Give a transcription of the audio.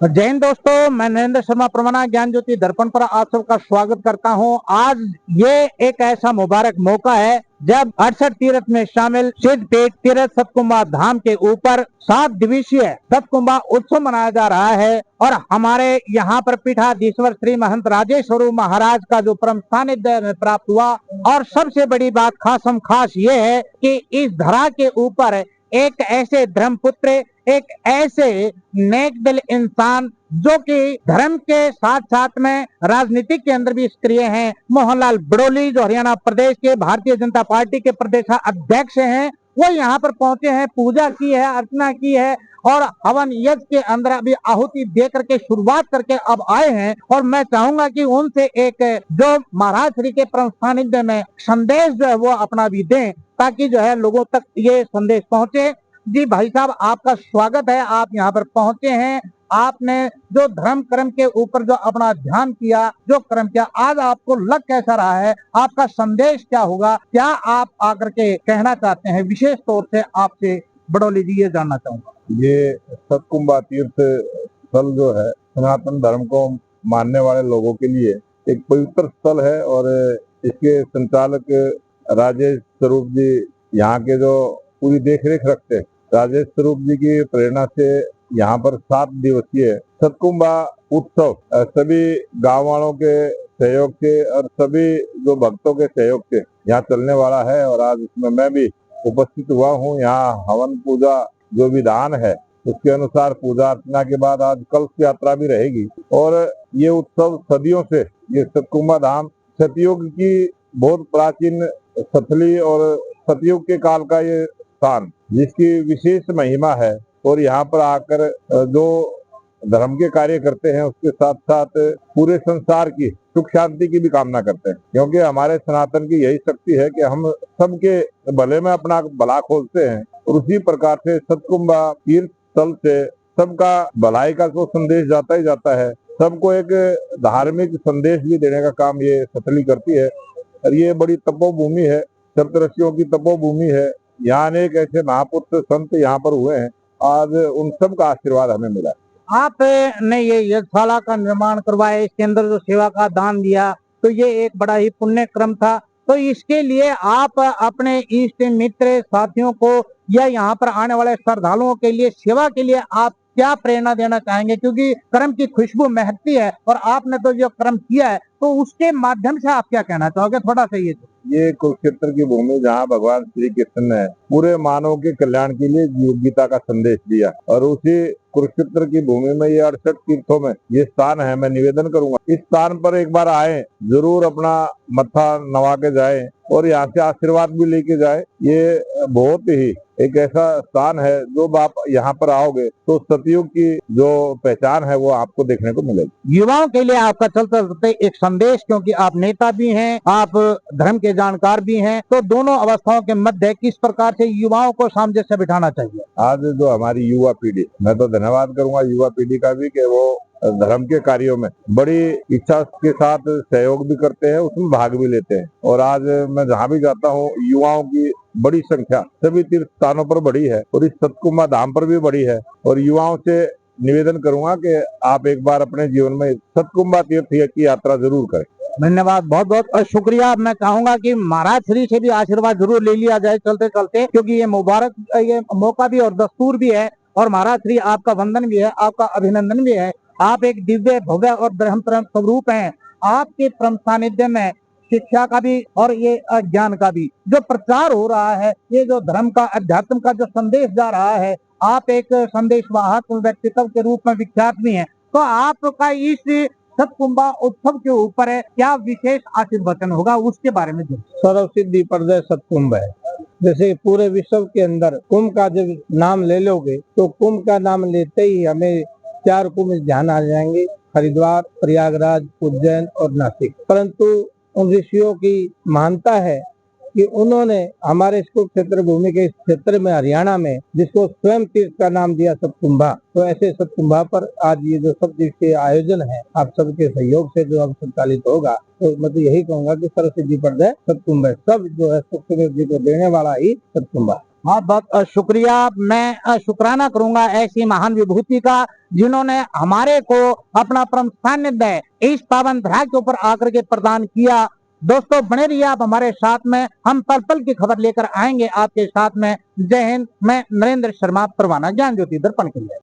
जय हिंद दोस्तों, मैं नरेंद्र शर्मा परमाना ज्ञान ज्योति दर्पण पर आप सबका स्वागत करता हूं। आज ये एक ऐसा मुबारक मौका है जब 68 तीर्थ में शामिल सिद्धपीठ तीर्थ सतकुंभा धाम के ऊपर 7 दिवसीय सतकुंभा उत्सव मनाया जा रहा है। और हमारे यहाँ पर पीठाधीश्वर श्री महंत राजेश स्वरूप महाराज का जो परम सानिध्य प्राप्त हुआ। और सबसे बड़ी बात खास ये है कि इस धरा के ऊपर एक ऐसे धर्मपुत्र, एक ऐसे नेक दिल इंसान जो कि धर्म के साथ साथ में राजनीति के अंदर भी सक्रिय हैं, मोहनलाल बड़ोली जो हरियाणा प्रदेश के भारतीय जनता पार्टी के प्रदेश अध्यक्ष हैं, वो यहाँ पर पहुंचे हैं, पूजा की है, अर्चना की है और हवन यज्ञ के अंदर अभी आहुति दे करके शुरुआत करके अब आए हैं। और मैं चाहूंगा कि उनसे एक जो महाराज श्री के परम सानिध्य में संदेश जो है वो अपना भी दें, ताकि जो है लोगों तक ये संदेश पहुंचे। जी भाई साहब, आपका स्वागत है, आप यहाँ पर पहुंचे हैं। आपने जो धर्म कर्म के ऊपर जो अपना ध्यान किया, जो कर्म किया, आज आपको लग कैसा रहा है, आपका संदेश क्या होगा, क्या आप आकर के कहना चाहते हैं? विशेष तौर से आपसे बड़ोली जी ये जानना चाहूंगा। ये सतकुंभा तीर्थ स्थल जो है सनातन धर्म को मानने वाले लोगों के लिए एक पवित्र स्थल है और इसके संचालक राजेश स्वरूप जी यहाँ के जो पूरी देखरेख रखते हैं। राजेश स्वरूप जी की प्रेरणा से यहाँ पर 7 दिवसीय सतकुंभा उत्सव सभी गांव वालों के सहयोग से और सभी जो भक्तों के सहयोग से यहाँ चलने वाला है। और आज इसमें मैं भी उपस्थित हुआ हूँ। यहाँ हवन पूजा जो विधान है उसके अनुसार पूजा अर्चना के बाद आज कलश यात्रा भी रहेगी। और ये उत्सव सदियों से, ये सतकुंभा धाम सतयुग की बहुत प्राचीन स्थली और सतयुग के काल का ये स्थान जिसकी विशेष महिमा है। और यहाँ पर आकर जो धर्म के कार्य करते हैं उसके साथ साथ पूरे संसार की सुख शांति की भी कामना करते हैं, क्योंकि हमारे सनातन की यही शक्ति है कि हम सबके भले में अपना भला खोजते हैं। और उसी प्रकार से सतकुंभा तीर्थ स्थल से सबका भलाई का तो संदेश जाता ही जाता है, सबको एक धार्मिक संदेश भी देने का काम ये सतली करती है। और ये बड़ी तपोभूमि है, सप्तऋषियों की तपोभूमि है। यहाँ अनेक ऐसे महापुरुष संत यहाँ पर हुए हैं, आज उन सब का आशीर्वाद हमें मिला। आपने ये यज्ञशाला का निर्माण करवाया, इसके अंदर जो सेवा का दान दिया, तो ये एक बड़ा ही पुण्य क्रम था। तो इसके लिए आप अपने इष्ट मित्र साथियों को या यहाँ पर आने वाले श्रद्धालुओं के लिए सेवा के लिए आप क्या प्रेरणा देना चाहेंगे? क्योंकि कर्म की खुशबू महकती है और आपने तो जो कर्म किया है, तो उसके माध्यम से आप क्या कहना चाहोगे? थोड़ा सा ये कुरुक्षेत्र की भूमि जहाँ भगवान श्री कृष्ण ने पूरे मानव के कल्याण के लिए योग्यता का संदेश दिया, और उसी कुरुक्षेत्र की भूमि में ये 68 तीर्थों में ये स्थान है। मैं निवेदन करूंगा इस स्थान पर एक बार आए, जरूर अपना मत्था नवा के जाए और यहाँ से आशीर्वाद भी लेके जाए। ये बहुत ही एक ऐसा स्थान है, जो आप यहाँ पर आओगे तो सतयुग की जो पहचान है वो आपको देखने को मिलेगी। युवाओं के लिए आपका चलते चलते एक संदेश, क्योंकि आप नेता भी हैं, आप धर्म के जानकार भी हैं, तो दोनों अवस्थाओं के मध्य किस प्रकार से युवाओं को सामने से बिठाना चाहिए? आज जो हमारी युवा पीढ़ी, मैं तो धन्यवाद करूंगा युवा पीढ़ी का भी कि वो धर्म के कार्यों में बड़ी इच्छा के साथ सहयोग भी करते हैं, उसमें भाग भी लेते हैं। और आज मैं जहाँ भी जाता हूँ युवाओं की बड़ी संख्या सभी तीर्थ स्थानों पर बड़ी है और इस सतकुंभा धाम पर भी बड़ी है। और युवाओं से निवेदन करूंगा कि आप एक बार अपने जीवन में सतकुंभा तीर्थ की यात्रा जरूर करें। धन्यवाद, बहुत बहुत शुक्रिया। मैं चाहूंगा कि महाराज श्री से भी आशीर्वाद जरूर ले लिया जाए चलते चलते, क्योंकि ये मुबारक ये मौका भी और दस्तूर भी है। और महाराज श्री आपका वंदन भी है, आपका अभिनंदन भी है। आप एक दिव्य भव्य और ब्रह्म स्वरूप हैं। आपके परम सानिध्य में शिक्षा का भी और ये ज्ञान का भी जो प्रचार हो रहा है, ये जो धर्म का अध्यात्म का जो संदेश जा रहा है, आप एक संदेश वाहक व्यक्तित्व के रूप में विख्यात भी हैं। तो आपका इस सतकुंभा उत्सव के ऊपर है क्या विशेष आशीर्वचन होगा, उसके बारे में? सर्वसिद्धि प्रदय सतकुंभ है। जैसे पूरे विश्व के अंदर कुंभ का जब नाम ले लोगे तो कुंभ का नाम लेते ही हमें 4 कुंभ ध्यान आ जाएंगे, हरिद्वार, प्रयागराज, उज्जैन और नासिक। परंतु उन ऋषियों की मान्यता है कि उन्होंने हमारे इसको क्षेत्र भूमि के इस क्षेत्र में हरियाणा में जिसको स्वयं तीर्थ का नाम दिया सतकुंभा, तो ऐसे सतकुंभा पर आज ये जो सब दिवसीय आयोजन है आप सबके सहयोग से जो अब संचालित होगा, तो मैं तो यही कहूंगा कि सर्वसिद्धि प्रदय सतकुंभ है। सब जो है सुख समृद्धि को देने वाला ही सतकुंभा। बहुत बहुत शुक्रिया। मैं शुक्राना करूंगा ऐसी महान विभूति का जिन्होंने हमारे को अपना परम सानिध्य इस पावन धरा के ऊपर आकर के प्रदान किया। दोस्तों बने रहिए आप हमारे साथ में, हम पल पल की खबर लेकर आएंगे आपके साथ में। जय हिंद। मैं नरेंद्र शर्मा, परवाना ज्ञान ज्योति दर्पण के लिए।